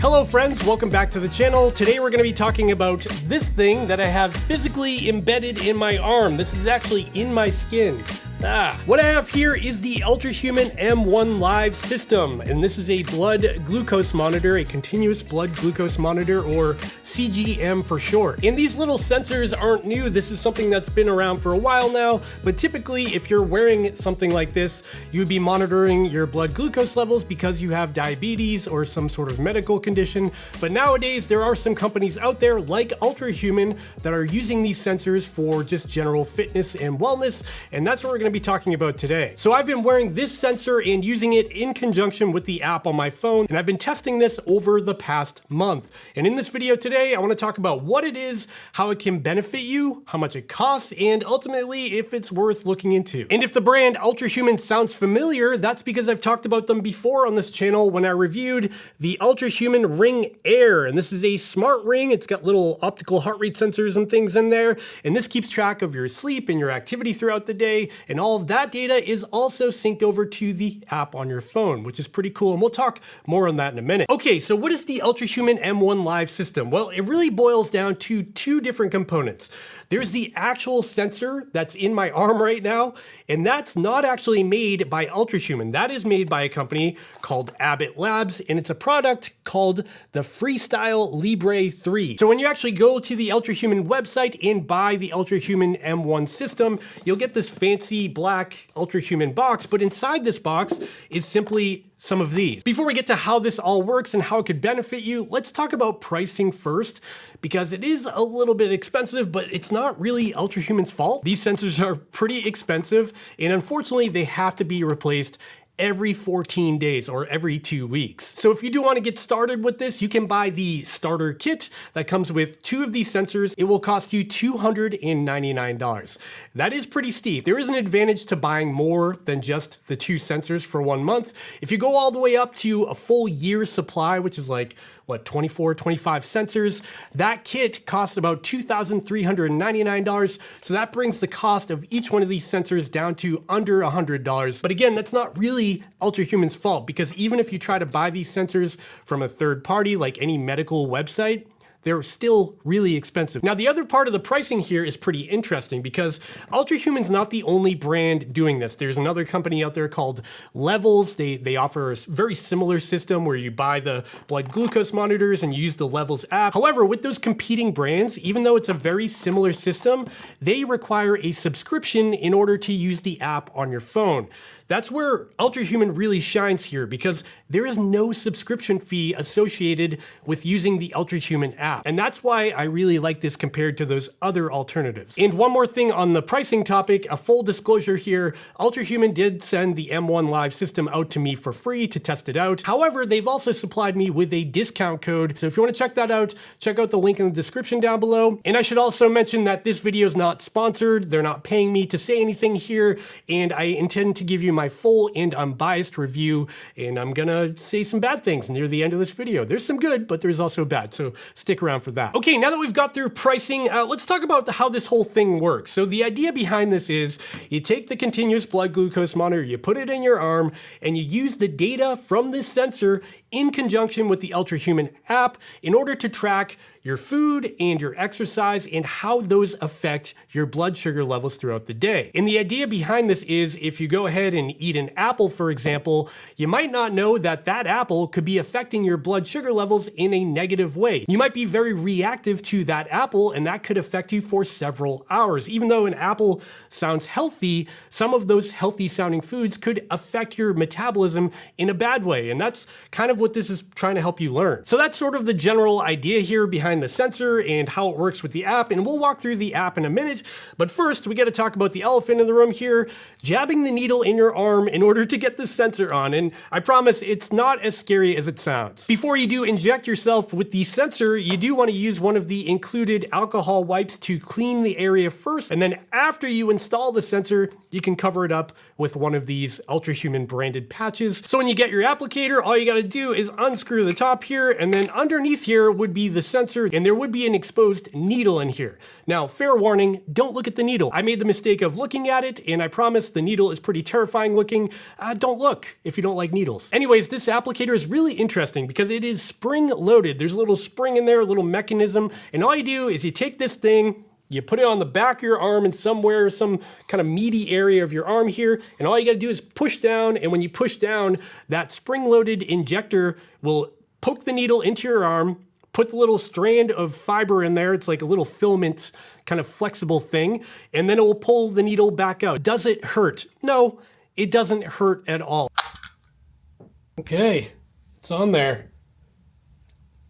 Hello friends, welcome back to the channel. Today we're going to be talking about this thing that I have physically embedded in my arm. This is actually in my skin. What I have here is the Ultrahuman M1 Live system, and this is a blood glucose monitor, a continuous blood glucose monitor, or CGM for short. And these little sensors aren't new. This is something that's been around for a while now, but typically if you're wearing something like this, you'd be monitoring your blood glucose levels because you have diabetes or some sort of medical condition. But nowadays there are some companies out there like Ultrahuman that are using these sensors for just general fitness and wellness, and that's what we're going to be talking about today. So I've been wearing this sensor and using it in conjunction with the app on my phone, and I've been testing this over the past month. And in this video today, I want to talk about what it is, how it can benefit you, how much it costs, and ultimately if it's worth looking into. And if the brand Ultrahuman sounds familiar, that's because I've talked about them before on this channel when I reviewed the Ultrahuman Ring Air. And this is a smart ring. It's got little optical heart rate sensors and things in there, and this keeps track of your sleep and your activity throughout the day, and all of that data is also synced over to the app on your phone, which is pretty cool, and we'll talk more on that in a minute. Okay, so what is the Ultrahuman M1 Live system? Well, it really boils down to two different components. There's the actual sensor that's in my arm right now, and that's not actually made by Ultrahuman. That is made by a company called Abbott Labs, and it's a product called the Freestyle Libre 3. So when you actually go to the Ultrahuman website and buy the Ultrahuman M1 system, you'll get this fancy black Ultrahuman box, but inside this box is simply some of these. Before we get to how this all works and how it could benefit you, let's talk about pricing first, because it is a little bit expensive, but it's not really Ultrahuman's fault. These sensors are pretty expensive, and unfortunately they have to be replaced every 14 days or every 2 weeks. So if you do want to get started with this, you can buy the starter kit that comes with 2 of these sensors. It will cost you $299. That is pretty steep. There is an advantage to buying more than just the 2 sensors for 1 month. If you go all the way up to a full year's supply, which is like, what, 24, 25 sensors, that kit costs about $2,399. So that brings the cost of each one of these sensors down to under $100. But again, that's not really Ultrahuman's fault, because even if you try to buy these sensors from a third party, like any medical website, they're still really expensive. Now, the other part of the pricing here is pretty interesting, because Ultrahuman's not the only brand doing this. There's another company out there called Levels. They offer a very similar system where you buy the blood glucose monitors and use the Levels app. However, with those competing brands, even though it's a very similar system, they require a subscription in order to use the app on your phone. That's where Ultrahuman really shines here, because there is no subscription fee associated with using the Ultrahuman app. And that's why I really like this compared to those other alternatives. And one more thing on the pricing topic, a full disclosure here, Ultrahuman did send the M1 Live system out to me for free to test it out. However, they've also supplied me with a discount code. So if you want to check that out, check out the link in the description down below. And I should also mention that this video is not sponsored. They're not paying me to say anything here, and I intend to give you my full and unbiased review, and I'm gonna say some bad things near the end of this video. There's some good, but there's also bad, so stick around for that. Okay, now that we've got through pricing, let's talk about how this whole thing works. So the idea behind this is you take the continuous blood glucose monitor, you put it in your arm, and you use the data from this sensor in conjunction with the Ultrahuman app in order to track your food and your exercise and how those affect your blood sugar levels throughout the day. And the idea behind this is if you go ahead and eat an apple, for example, you might not know that that apple could be affecting your blood sugar levels in a negative way. You might be very reactive to that apple, and that could affect you for several hours. Even though an apple sounds healthy, some of those healthy sounding foods could affect your metabolism in a bad way. And that's kind of what this is trying to help you learn. So that's sort of the general idea here behind the sensor and how it works with the app, and we'll walk through the app in a minute. But first, we got to talk about the elephant in the room here, jabbing the needle in your arm in order to get the sensor on. And I promise it's not as scary as it sounds. Before you do inject yourself with the sensor, you do want to use one of the included alcohol wipes to clean the area first, and then after you install the sensor, you can cover it up with one of these Ultrahuman branded patches. So when you get your applicator, all you got to do is unscrew the top here, and then underneath here would be the sensor, and there would be an exposed needle in here. Now, fair warning, don't look at the needle. I made the mistake of looking at it, and I promise the needle is pretty terrifying horrifying looking, don't look if you don't like needles. Anyways, this applicator is really interesting because it is spring loaded. There's a little spring in there, a little mechanism, and all you do is you take this thing, you put it on the back of your arm and somewhere, some kind of meaty area of your arm here, and all you gotta do is push down, and when you push down, that spring-loaded injector will poke the needle into your arm, put the little strand of fiber in there, it's like a little filament kind of flexible thing, and then it will pull the needle back out. Does it hurt? No, it doesn't hurt at all. Okay, it's on there.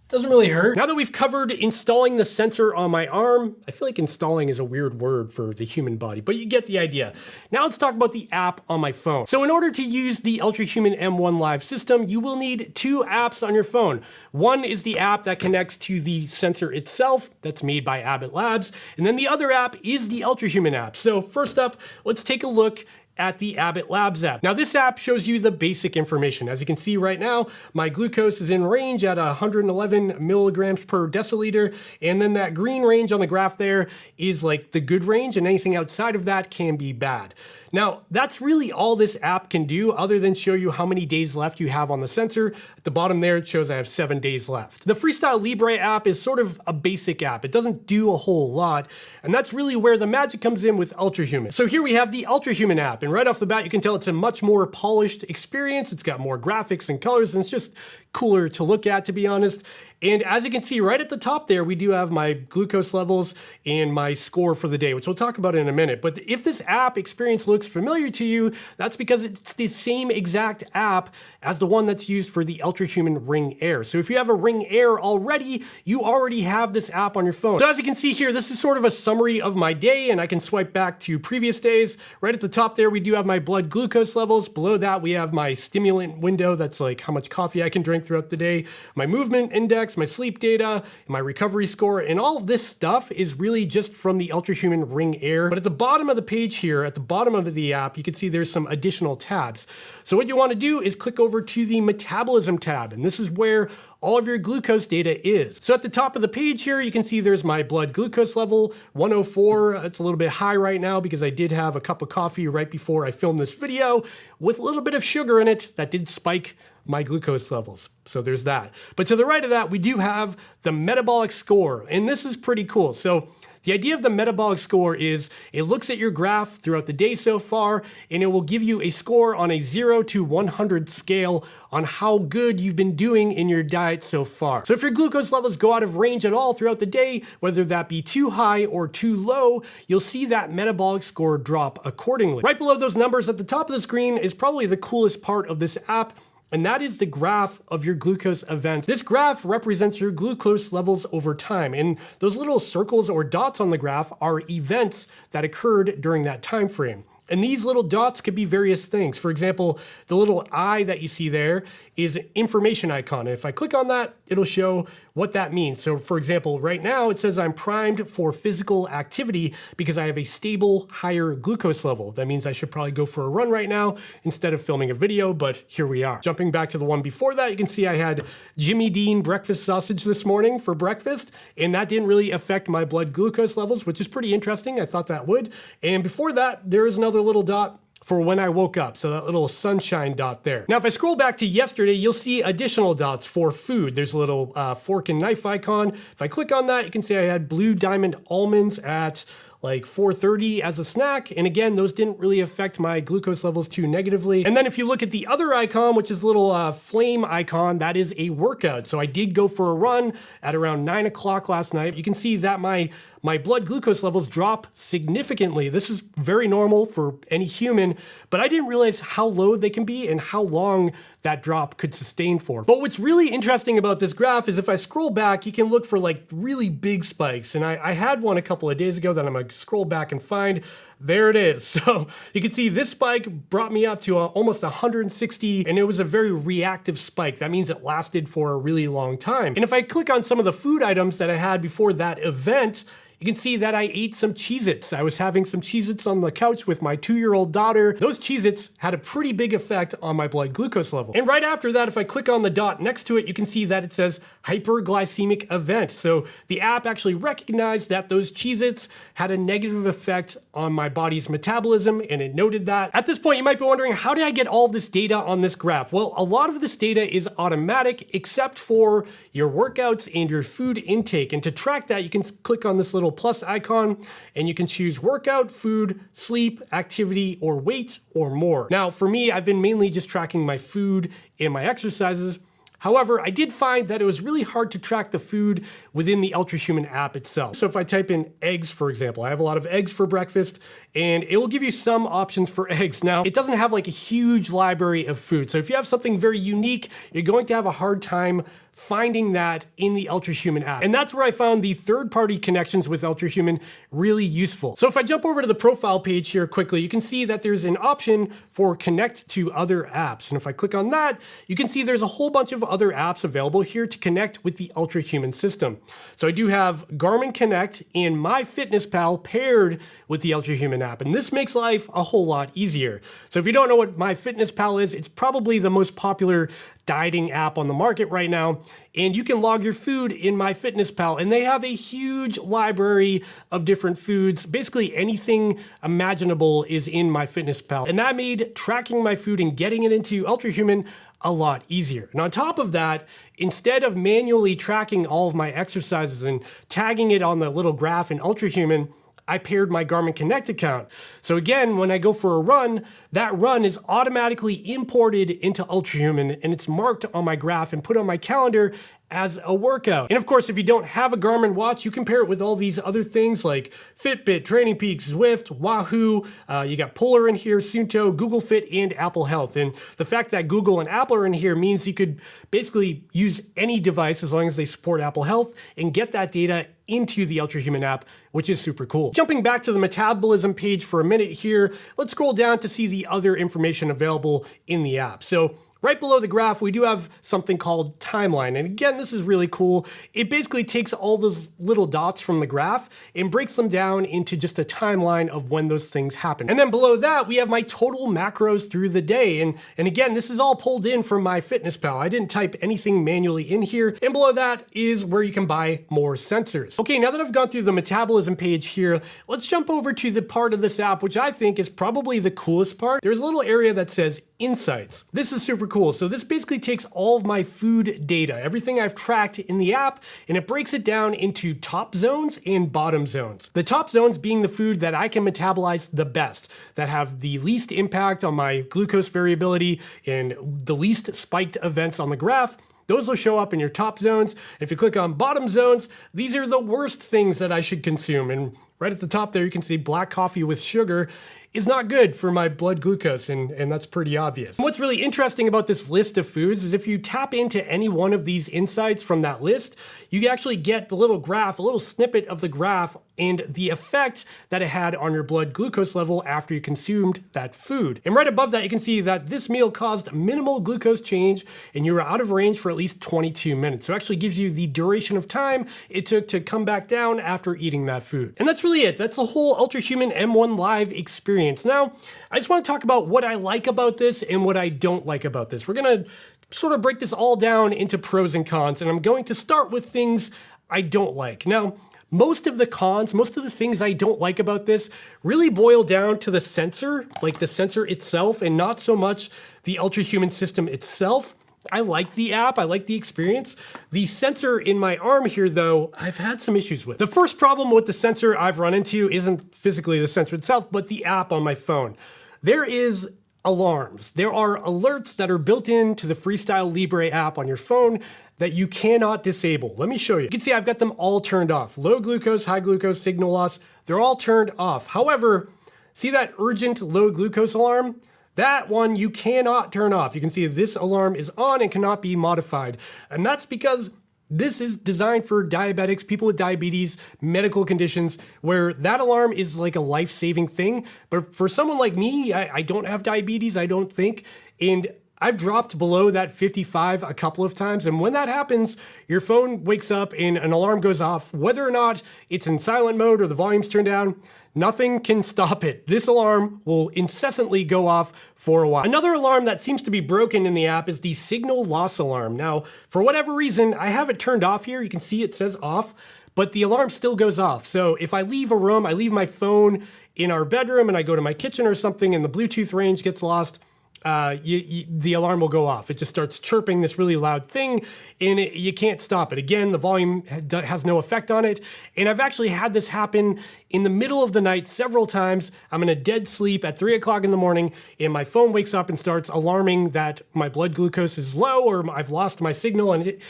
Doesn't really hurt. Now that we've covered installing the sensor on my arm, I feel like installing is a weird word for the human body, but you get the idea. Now let's talk about the app on my phone. So in order to use the Ultrahuman M1 Live system, you will need 2 apps on your phone. One is the app that connects to the sensor itself, that's made by Abbott Labs, and then the other app is the Ultrahuman app. So first up, let's take a look at the Abbott Labs app. Now this app shows you the basic information. As you can see right now, my glucose is in range at 111 milligrams per deciliter, and then that green range on the graph there is like the good range, and anything outside of that can be bad. Now, that's really all this app can do other than show you how many days left you have on the sensor. At the bottom there, it shows I have 7 days left. The Freestyle Libre app is sort of a basic app. It doesn't do a whole lot, and that's really where the magic comes in with Ultrahuman. So here we have the Ultrahuman app, and right off the bat, you can tell it's a much more polished experience. It's got more graphics and colors, and it's just cooler to look at, to be honest. And as you can see right at the top there, we do have my glucose levels and my score for the day, which we'll talk about in a minute. But if this app experience looks familiar to you, that's because it's the same exact app as the one that's used for the Ultrahuman Ring Air. So if you have a Ring Air already, you already have this app on your phone. So as you can see here, this is sort of a summary of my day, and I can swipe back to previous days. Right at the top there, we do have my blood glucose levels. Below that, we have my stimulant window. That's like how much coffee I can drink throughout the day, my movement index, my sleep data, my recovery score, and all of this stuff is really just from the Ultrahuman Ring Air. But at the bottom of the page here, at the bottom of the app, you can see there's some additional tabs. So what you want to do is click over to the Metabolism tab, and this is where all of your glucose data is. So at the top of the page here, you can see there's my blood glucose level, 104. It's a little bit high right now because I did have a cup of coffee right before I filmed this video with a little bit of sugar in it that did spike my glucose levels. So there's that. But to the right of that, we do have the metabolic score, and this is pretty cool. So the idea of the metabolic score is it looks at your graph throughout the day so far, and it will give you a score on a 0 to 100 scale on how good you've been doing in your diet so far. So if your glucose levels go out of range at all throughout the day, whether that be too high or too low, you'll see that metabolic score drop accordingly. Right below those numbers at the top of the screen is probably the coolest part of this app, and that is the graph of your glucose events. This graph represents your glucose levels over time, and those little circles or dots on the graph are events that occurred during that time frame. And these little dots could be various things. For example, the little eye that you see there is an information icon. And if I click on that, it'll show what that means. So for example, right now it says I'm primed for physical activity because I have a stable, higher glucose level. That means I should probably go for a run right now instead of filming a video, but here we are. Jumping back to the one before that, you can see I had Jimmy Dean breakfast sausage this morning for breakfast, and that didn't really affect my blood glucose levels, which is pretty interesting. I thought that would. And before that, there is another little dot for when I woke up, so that little sunshine dot there. Now, if I scroll back to yesterday, you'll see additional dots for food. There's a little fork and knife icon. If I click on that, you can see I had Blue Diamond almonds at like 4:30 as a snack. And again, those didn't really affect my glucose levels too negatively. And then if you look at the other icon, which is a little flame icon, that is a workout. So I did go for a run at around 9 o'clock last night. You can see that my blood glucose levels drop significantly. This is very normal for any human, but I didn't realize how low they can be and how long that drop could sustain for. But what's really interesting about this graph is if I scroll back, you can look for like really big spikes. And I had one a couple of days ago that I'm gonna scroll back and find. There it is. So you can see this spike brought me up to almost 160, and it was a very reactive spike. That means it lasted for a really long time. And if I click on some of the food items that I had before that event, you can see that I ate some Cheez-Its. I was having some Cheez-Its on the couch with my 2-year-old daughter. Those Cheez-Its had a pretty big effect on my blood glucose level. And right after that, if I click on the dot next to it, you can see that it says hyperglycemic event. So the app actually recognized that those Cheez-Its had a negative effect on my body's metabolism, and it noted that. At this point, you might be wondering, how did I get all of this data on this graph? Well, a lot of this data is automatic, except for your workouts and your food intake. And to track that, you can click on this little plus icon and you can choose workout, food, sleep, activity, or weight, or more. Now, for me, I've been mainly just tracking my food and my exercises. However, I did find that it was really hard to track the food within the Ultrahuman app itself. So if I type in eggs, for example, I have a lot of eggs for breakfast, and it will give you some options for eggs. Now, it doesn't have like a huge library of food. So if you have something very unique, you're going to have a hard time finding that in the Ultrahuman app. And that's where I found the third-party connections with Ultrahuman really useful. So if I jump over to the profile page here quickly, you can see that there's an option for connect to other apps. And if I click on that, you can see there's a whole bunch of other apps available here to connect with the Ultrahuman system. So I do have Garmin Connect and MyFitnessPal paired with the Ultrahuman app. And this makes life a whole lot easier. So if you don't know what MyFitnessPal is, it's probably the most popular dieting app on the market right now. And you can log your food in MyFitnessPal, and they have a huge library of different foods. Basically anything imaginable is in MyFitnessPal. And that made tracking my food and getting it into Ultrahuman a lot easier. And on top of that, instead of manually tracking all of my exercises and tagging it on the little graph in Ultrahuman, I paired my Garmin Connect account. So again, when I go for a run, that run is automatically imported into Ultrahuman, and it's marked on my graph and put on my calendar as a workout. And of course, if you don't have a Garmin watch, you can pair it with all these other things like Fitbit, Training Peaks, Zwift, Wahoo, you got Polar in here, Suunto, Google Fit, and Apple Health. And the fact that Google and Apple are in here means you could basically use any device as long as they support Apple Health and get that data into the Ultrahuman app, which is super cool. Jumping back to the Metabolism page for a minute here, let's scroll down to see the other information available in the app. So right below the graph, we do have something called timeline. And again, this is really cool. It basically takes all those little dots from the graph and breaks them down into just a timeline of when those things happen. And then below that, we have my total macros through the day. And again, this is all pulled in from MyFitnessPal. I didn't type anything manually in here. And below that is where you can buy more sensors. Okay, now that I've gone through the Metabolism page here, let's jump over to the part of this app, which I think is probably the coolest part. There's a little area that says Insights. This is super cool. So this basically takes all of my food data, everything I've tracked in the app, and it breaks it down into top zones and bottom zones. The top zones being the food that I can metabolize the best, that have the least impact on my glucose variability and the least spiked events on the graph. Those will show up in your top zones. If you click on bottom zones, these are the worst things that I should consume. And right at the top there, you can see black coffee with sugar is not good for my blood glucose, and that's pretty obvious. And what's really interesting about this list of foods is if you tap into any one of these insights from that list, you actually get the little graph, a little snippet of the graph and the effect that it had on your blood glucose level after you consumed that food. And right above that, you can see that this meal caused minimal glucose change and you were out of range for at least 22 minutes. So it actually gives you the duration of time it took to come back down after eating that food. And that's really it. That's the whole Ultrahuman M1 Live experience. Now, I just want to talk about what I like about this and what I don't like about this. We're going to sort of break this all down into pros and cons, and I'm going to start with things I don't like. Now, most of the cons, most of the things I don't like about this really boil down to the sensor, like the sensor itself, and not so much the Ultrahuman system itself. I like the app, I like the experience. The sensor in my arm here though, I've had some issues with. The first problem with the sensor I've run into isn't physically the sensor itself, but the app on my phone. There is alarms. There are alerts that are built into the Freestyle Libre app on your phone that you cannot disable. Let me show you. You can see I've got them all turned off. Low glucose, high glucose, signal loss, they're all turned off. However, see that urgent low glucose alarm? That one you cannot turn off. You can see this alarm is on and cannot be modified. And that's because this is designed for diabetics, people with diabetes, medical conditions, where that alarm is like a life-saving thing. But for someone like me, I don't have diabetes, I don't think. And I've dropped below that 55 a couple of times, and when that happens, your phone wakes up and an alarm goes off. Whether or not it's in silent mode or the volume's turned down, nothing can stop it. This alarm will incessantly go off for a while. Another alarm that seems to be broken in the app is the signal loss alarm. Now, for whatever reason, I have it turned off here. You can see it says off, but the alarm still goes off. So if I leave a room, I leave my phone in our bedroom and I go to my kitchen or something and the Bluetooth range gets lost, the alarm will go off. It just starts chirping this really loud thing and you can't stop it. Again, the volume has no effect on it. And I've actually had this happen in the middle of the night several times. I'm in a dead sleep at 3 o'clock in the morning and my phone wakes up and starts alarming that my blood glucose is low or I've lost my signal, and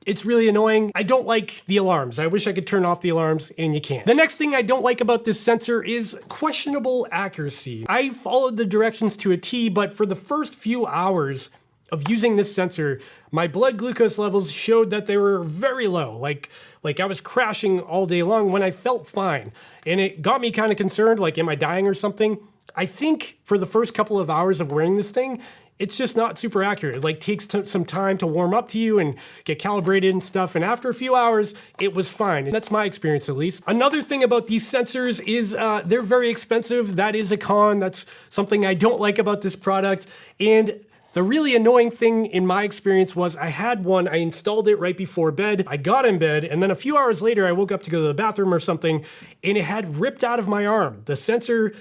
it's really annoying. I don't like the alarms. I wish I could turn off the alarms, and you can't. The next thing I don't like about this sensor is questionable accuracy. I followed the directions to a T, but for the first few hours of using this sensor, my blood glucose levels showed that they were very low. Like I was crashing all day long when I felt fine. And it got me kind of concerned, like, am I dying or something? I think for the first couple of hours of wearing this thing, it's just not super accurate. It like takes some time to warm up to you and get calibrated and stuff. And after a few hours, it was fine. And that's my experience, at least. Another thing about these sensors is they're very expensive. That is a con. That's something I don't like about this product. And the really annoying thing in my experience was I had one, I installed it right before bed. I got in bed, and then a few hours later, I woke up to go to the bathroom or something, and it had ripped out of my arm. The sensor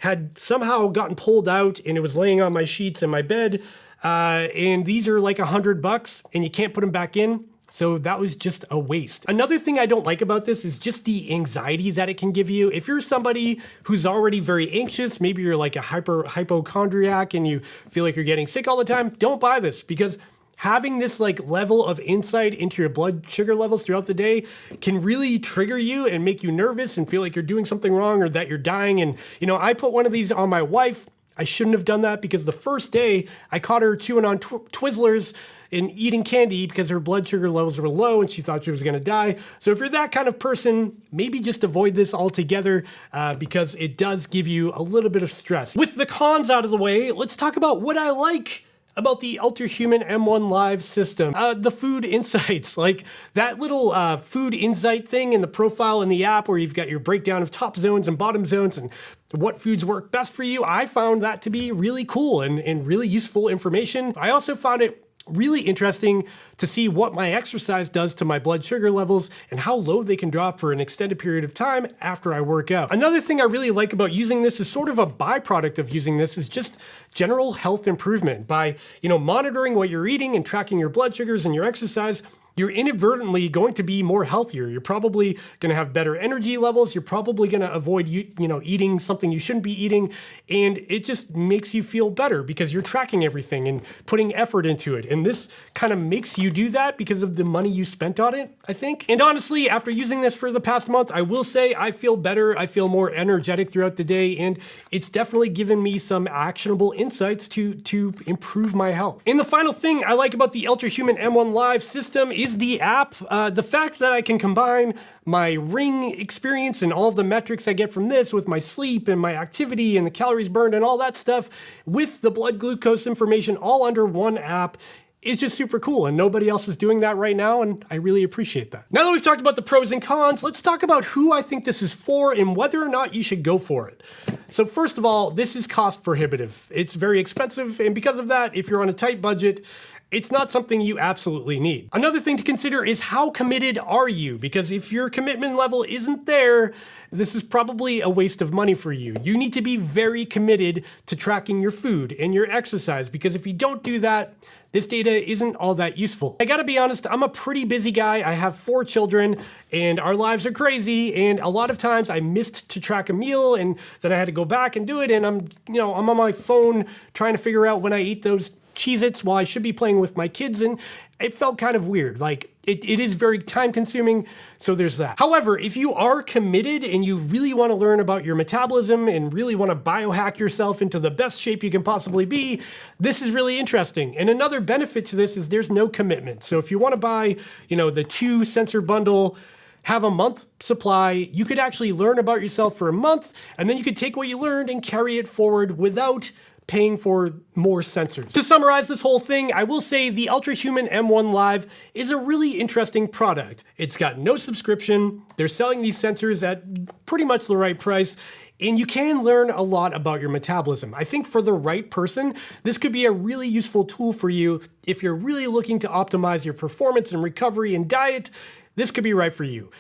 had somehow gotten pulled out and it was laying on my sheets in my bed. And these are like $100 and you can't put them back in. So that was just a waste. Another thing I don't like about this is just the anxiety that it can give you. If you're somebody who's already very anxious, maybe you're like a hypochondriac and you feel like you're getting sick all the time, don't buy this, because having this like level of insight into your blood sugar levels throughout the day can really trigger you and make you nervous and feel like you're doing something wrong or that you're dying. And, you know, I put one of these on my wife. I shouldn't have done that because the first day I caught her chewing on Twizzlers and eating candy because her blood sugar levels were low and she thought she was gonna die. So if you're that kind of person, maybe just avoid this altogether because it does give you a little bit of stress. With the cons out of the way, let's talk about what I like about the Ultrahuman M1 Live system. The food insights, like that little food insight thing in the profile in the app where you've got your breakdown of top zones and bottom zones and what foods work best for you. I found that to be really cool and really useful information. I also found it really interesting to see what my exercise does to my blood sugar levels and how low they can drop for an extended period of time after I work out. Another thing I really like about using this is sort of a byproduct of using this is just general health improvement. By, you know, monitoring what you're eating and tracking your blood sugars and your exercise, you're inadvertently going to be more healthier. You're probably going to have better energy levels. You're probably going to avoid eating something you shouldn't be eating. And it just makes you feel better because you're tracking everything and putting effort into it. And this kind of makes you do that because of the money you spent on it, I think. And honestly, after using this for the past month, I will say I feel better. I feel more energetic throughout the day. And it's definitely given me some actionable insights to improve my health. And the final thing I like about the Ultrahuman M1 Live system is the app. The fact that I can combine my Ring experience and all of the metrics I get from this with my sleep and my activity and the calories burned and all that stuff with the blood glucose information all under one app is just super cool, and nobody else is doing that right now, and I really appreciate that. Now that we've talked about the pros and cons, let's talk about who I think this is for and whether or not you should go for it. So first of all, this is cost prohibitive. It's very expensive, and because of that, if you're on a tight budget, it's not something you absolutely need. Another thing to consider is how committed are you? Because if your commitment level isn't there, this is probably a waste of money for you. You need to be very committed to tracking your food and your exercise, because if you don't do that, this data isn't all that useful. I gotta be honest, I'm a pretty busy guy. I have 4 children and our lives are crazy. And a lot of times I missed to track a meal and then I had to go back and do it. And I'm on my phone trying to figure out when I eat those Cheez-Its while I should be playing with my kids. And it felt kind of weird. Like it is very time consuming. So there's that. However, if you are committed and you really want to learn about your metabolism and really want to biohack yourself into the best shape you can possibly be, this is really interesting. And another benefit to this is there's no commitment. So if you want to buy, the 2 sensor bundle, have a month supply, you could actually learn about yourself for a month, and then you could take what you learned and carry it forward without paying for more sensors. To summarize this whole thing, I will say the Ultrahuman M1 Live is a really interesting product. It's got no subscription, they're selling these sensors at pretty much the right price, and you can learn a lot about your metabolism. I think for the right person, this could be a really useful tool for you if you're really looking to optimize your performance and recovery and diet. This could be right for you.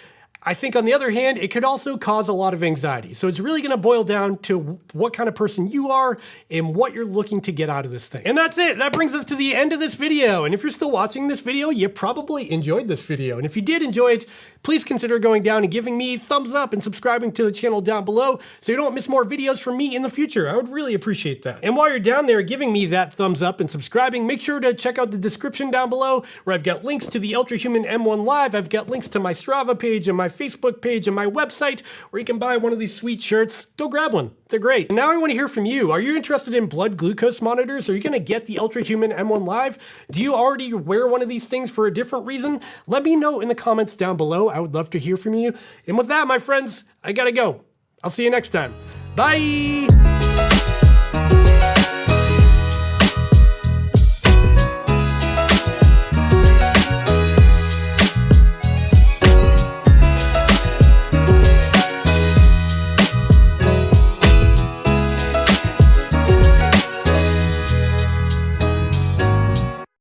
I think on the other hand, it could also cause a lot of anxiety. So it's really gonna boil down to what kind of person you are and what you're looking to get out of this thing. And that's it, that brings us to the end of this video. And if you're still watching this video, you probably enjoyed this video. And if you did enjoy it, please consider going down and giving me a thumbs up and subscribing to the channel down below so you don't miss more videos from me in the future. I would really appreciate that. And while you're down there giving me that thumbs up and subscribing, make sure to check out the description down below where I've got links to the Ultrahuman M1 Live, I've got links to my Strava page and my Facebook page and my website where you can buy one of these sweet shirts. Go grab one, they're great. And now I want to hear from you. Are you interested in blood glucose monitors? Are you gonna get the Ultrahuman M1 Live? Do you already wear one of these things for a different reason? Let me know in the comments down below. I would love to hear from you. And with that, my friends, I gotta go. I'll see you next time. Bye!